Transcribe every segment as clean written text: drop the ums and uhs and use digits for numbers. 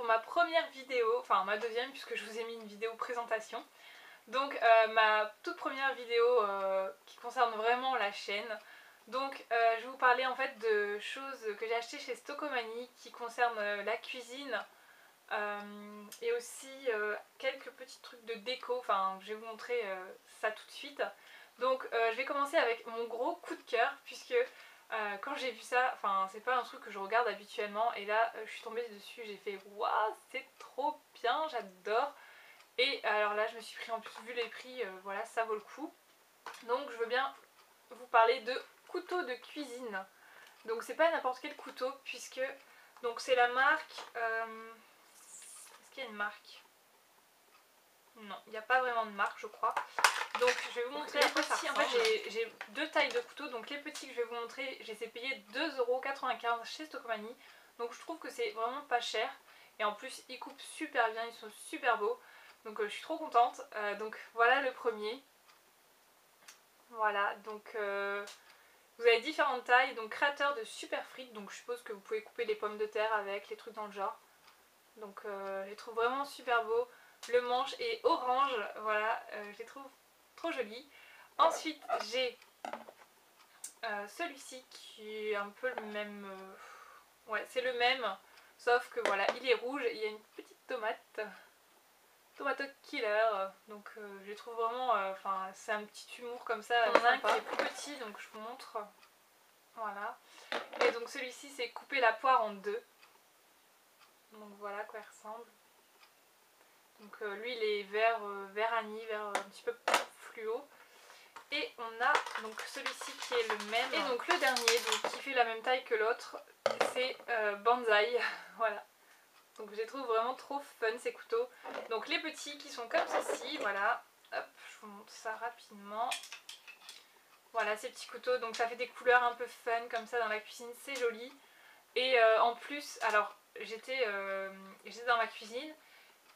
ma première vidéo, enfin ma deuxième puisque je vous ai mis une vidéo présentation. Donc ma toute première vidéo qui concerne vraiment la chaîne. Donc je vais vous parler en fait de choses que j'ai achetées chez Stockomanie qui concernent la cuisine et aussi quelques petits trucs de déco, enfin je vais vous montrer ça tout de suite. Donc je vais commencer avec mon gros coup de cœur puisque quand j'ai vu ça, enfin c'est pas un truc que je regarde habituellement et là je suis tombée dessus, j'ai fait waouh c'est trop bien, j'adore. Et alors là je me suis pris, en plus vu les prix, voilà ça vaut le coup. Donc je veux bien vous parler de couteau de cuisine. Donc c'est pas n'importe quel couteau puisque donc c'est la marque est-ce qu'il y a une marque? Non, il n'y a pas vraiment de marque je crois. Donc je vais vous montrer les petits. En fait j'ai deux tailles de couteaux. Donc les petits que je vais vous montrer, je les ai payés 2,95 € chez Stockomanie. Donc je trouve que c'est vraiment pas cher. Et en plus ils coupent super bien, ils sont super beaux. Donc je suis trop contente. Donc voilà le premier. Voilà, donc vous avez différentes tailles. Donc créateur de super frites. Donc je suppose que vous pouvez couper les pommes de terre avec, les trucs dans le genre. Donc je les trouve vraiment super beaux. Le manche est orange, voilà, je les trouve trop jolis. Ensuite j'ai celui-ci qui est un peu le même, ouais c'est le même, sauf que voilà il est rouge, il y a une petite tomate, tomato killer, donc je les trouve vraiment, enfin c'est un petit humour comme ça. Il y en a un qui est plus petit donc je vous montre, voilà. Et donc celui-ci c'est couper la poire en deux, donc voilà à quoi il ressemble. Donc lui il est vert, vert anis, vert un petit peu fluo. Et on a donc celui-ci qui est le même. Et donc le dernier, donc, qui fait la même taille que l'autre, c'est Banzai. Voilà. Donc je les trouve vraiment trop fun ces couteaux. Donc les petits qui sont comme ceci, voilà. Hop, je vous montre ça rapidement. Voilà ces petits couteaux, donc ça fait des couleurs un peu fun comme ça dans la cuisine, c'est joli. Et en plus, alors j'étais dans ma cuisine.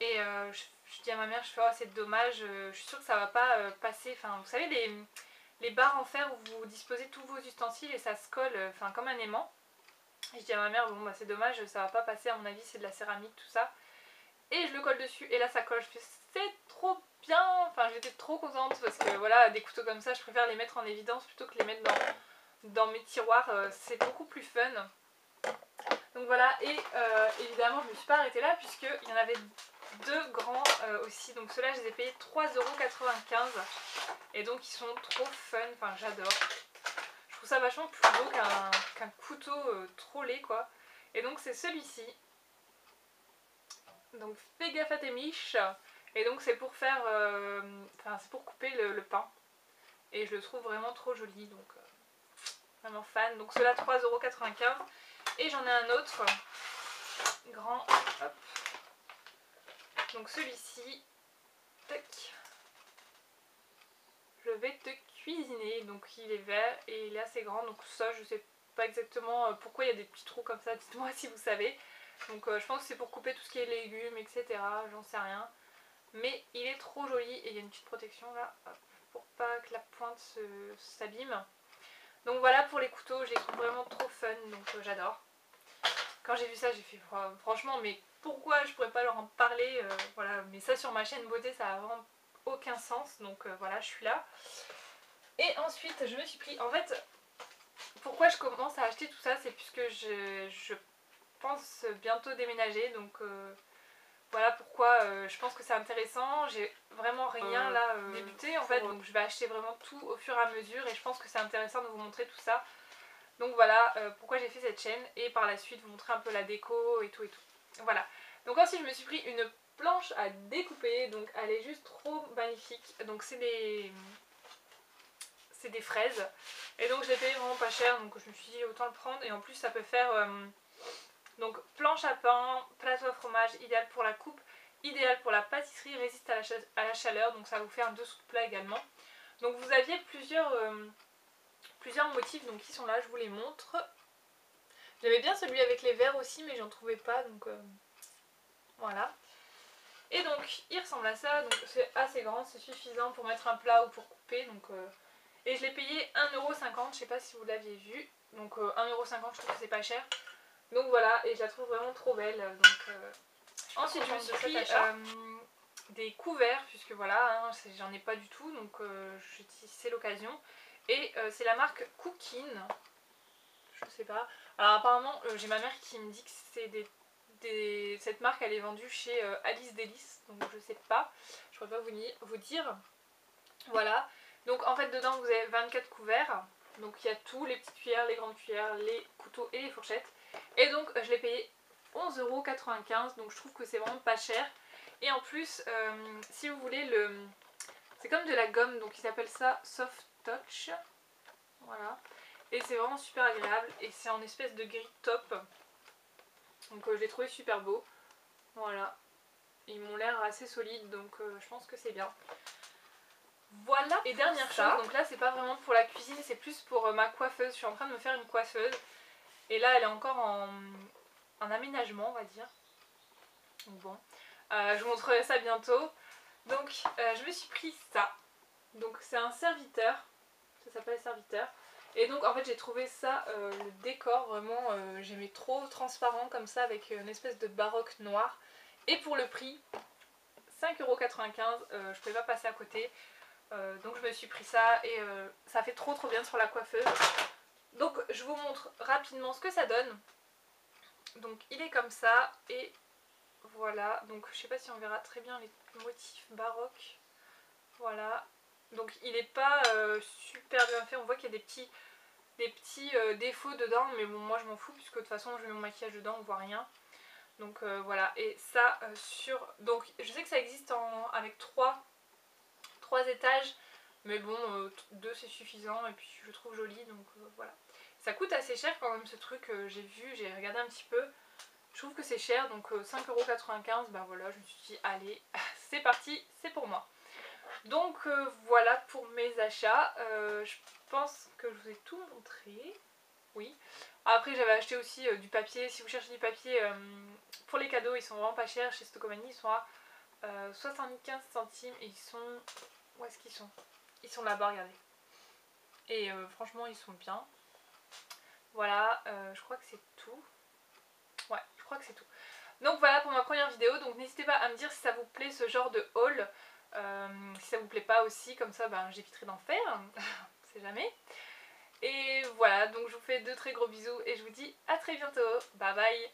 Et je dis à ma mère, je fais oh c'est dommage, je suis sûre que ça va pas passer. Enfin vous savez les barres en fer où vous disposez tous vos ustensiles et ça se colle enfin comme un aimant. Et je dis à ma mère bon bah c'est dommage, ça va pas passer à mon avis, c'est de la céramique tout ça. Et je le colle dessus et là ça colle, je fais c'est trop bien. Enfin j'étais trop contente parce que voilà des couteaux comme ça je préfère les mettre en évidence plutôt que les mettre dans mes tiroirs, c'est beaucoup plus fun. Donc voilà, et évidemment je me suis pas arrêtée là puisqu'il y en avait deux grands aussi. Donc ceux-là je les ai payés 3,95 € et donc ils sont trop fun, enfin j'adore. Je trouve ça vachement plus beau qu'un couteau trop laid quoi. Et donc c'est celui-ci. Donc fais gaffe à tes miches. Et donc c'est pour faire, enfin c'est pour couper le pain. Et je le trouve vraiment trop joli, donc vraiment fan. Donc ceux-là 3,95 €. Et j'en ai un autre grand, hop. Donc celui-ci, tac, je vais te cuisiner. Donc il est vert et il est assez grand. Donc ça je sais pas exactement pourquoi il y a des petits trous comme ça, dites-moi si vous savez. Donc je pense que c'est pour couper tout ce qui est légumes, etc. J'en sais rien. Mais il est trop joli et il y a une petite protection là, hop, pour pas que la pointe s'abîme. Donc voilà pour les couteaux, je les trouve vraiment trop fun, donc j'adore. Quand j'ai vu ça j'ai fait franchement mais pourquoi je pourrais pas leur en parler, voilà, mais ça sur ma chaîne beauté ça a vraiment aucun sens, donc voilà je suis là. Et ensuite je me suis pris, en fait pourquoi je commence à acheter tout ça, c'est puisque je pense bientôt déménager, donc voilà pourquoi je pense que c'est intéressant. J'ai vraiment rien là débuté en fait, donc je vais acheter vraiment tout au fur et à mesure et je pense que c'est intéressant de vous montrer tout ça. Donc voilà pourquoi j'ai fait cette chaîne et par la suite vous montrer un peu la déco et tout et tout. Voilà. Donc ensuite je me suis pris une planche à découper, donc elle est juste trop magnifique. Donc c'est des fraises et donc je l'ai payé vraiment pas cher, donc je me suis dit autant le prendre et en plus ça peut faire donc planche à pain, plateau à fromage, idéal pour la coupe, idéal pour la pâtisserie, résiste à la chaleur, donc ça va vous faire un dessous de plat également. Donc vous aviez plusieurs motifs donc qui sont là, je vous les montre. J'aimais bien celui avec les verres aussi mais j'en trouvais pas, donc voilà. Et donc il ressemble à ça, donc c'est assez grand, c'est suffisant pour mettre un plat ou pour couper. Donc, et je l'ai payé 1,50 €, je sais pas si vous l'aviez vu, donc 1,50 € je trouve que c'est pas cher. Donc voilà, et je la trouve vraiment trop belle, donc Ensuite je me suis pris des couverts, puisque voilà, hein, j'en ai pas du tout, donc c'est l'occasion. Et c'est la marque Cookin, je sais pas. Alors apparemment j'ai ma mère qui me dit que c'est cette marque elle est vendue chez Alice Délices, donc je sais pas, je pourrais pas vous dire. Voilà, donc en fait dedans vous avez 24 couverts, donc il y a tout, les petites cuillères, les grandes cuillères, les couteaux et les fourchettes. Et donc je l'ai payé 11,95 €, donc je trouve que c'est vraiment pas cher. Et en plus, si vous voulez, c'est comme de la gomme, donc ils appellent ça Soft Touch. Voilà. Et c'est vraiment super agréable. Et c'est en espèce de gris taupe. Donc je l'ai trouvé super beau. Voilà. Ils m'ont l'air assez solides, donc je pense que c'est bien. Voilà. Et dernière chose, donc là c'est pas vraiment pour la cuisine, c'est plus pour ma coiffeuse. Je suis en train de me faire une coiffeuse. Et là elle est encore en aménagement, on va dire. Donc bon. Je vous montrerai ça bientôt. Donc je me suis pris ça. Donc c'est un serviteur. Ça s'appelle serviteur. Et donc en fait j'ai trouvé ça, le décor vraiment, j'aimais trop, transparent comme ça avec une espèce de baroque noir. Et pour le prix, 5,95 €, je pouvais pas passer à côté. Donc je me suis pris ça et ça fait trop bien sur la coiffeuse. Donc je vous montre rapidement ce que ça donne. Donc il est comme ça et voilà, donc je sais pas si on verra très bien les motifs baroques. Voilà, donc il est pas super bien fait, on voit qu'il y a des petits défauts dedans, mais bon moi je m'en fous puisque de toute façon je mets mon maquillage dedans, on voit rien. Donc voilà, et ça donc je sais que ça existe avec 3 étages, mais bon 2 c'est suffisant et puis je le trouve joli, donc voilà. Ça coûte assez cher quand même ce truc, j'ai regardé un petit peu. Je trouve que c'est cher, donc 5,95 €, bah voilà, je me suis dit allez, c'est parti, c'est pour moi. Donc voilà pour mes achats, je pense que je vous ai tout montré, oui. Après j'avais acheté aussi du papier, si vous cherchez du papier pour les cadeaux, ils sont vraiment pas chers, chez Stocomanie ils sont à 75 centimes et ils sont... Où est-ce qu'ils sont? Ils sont là-bas, regardez. Et franchement ils sont bien. Voilà, je crois que c'est tout. Ouais, je crois que c'est tout. Donc voilà pour ma première vidéo, donc n'hésitez pas à me dire si ça vous plaît ce genre de haul, si ça vous plaît pas aussi, comme ça ben, j'éviterai d'en faire, on sait jamais. Et voilà, donc je vous fais de très gros bisous et je vous dis à très bientôt, bye bye.